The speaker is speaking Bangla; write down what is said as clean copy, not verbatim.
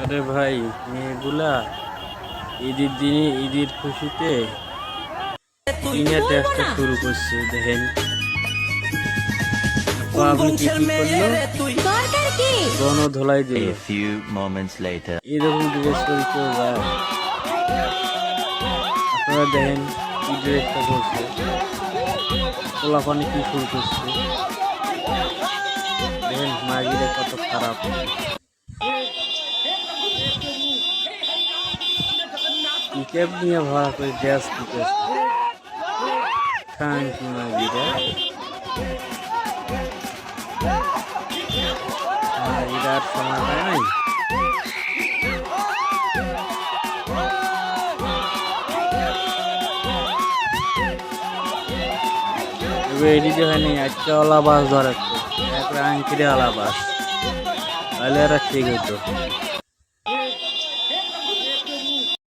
আরে ভাই, মেয়েগুলা ঈদের দিনে ঈদের খুশিতে চীনা টেস্টটা শুরু করছে। দেখেন তো আপনি কি কি করলো, দরকার কি? গণ ধোলাই দিল। A few moments later. এরকম ড্রেস করে কেউ যায়? আপনারা দেখেন কি ড্রেসটা করছে, পোলাপানি কি শুরু করছে। দেখেন মাগিরে কত খারাপ। পিকআপ নিয়ে ভাড়া করে ড্রেস দিতেছে। খানকি মাগিরা, মাগিরা আর সময় পায় নাই। এবার এদিকে হয়নি, একটা ওলা বাস ধরাচ্ছে, একবার আংকিরে ওলা বাস, তাহলে এরা ঠিক হতো।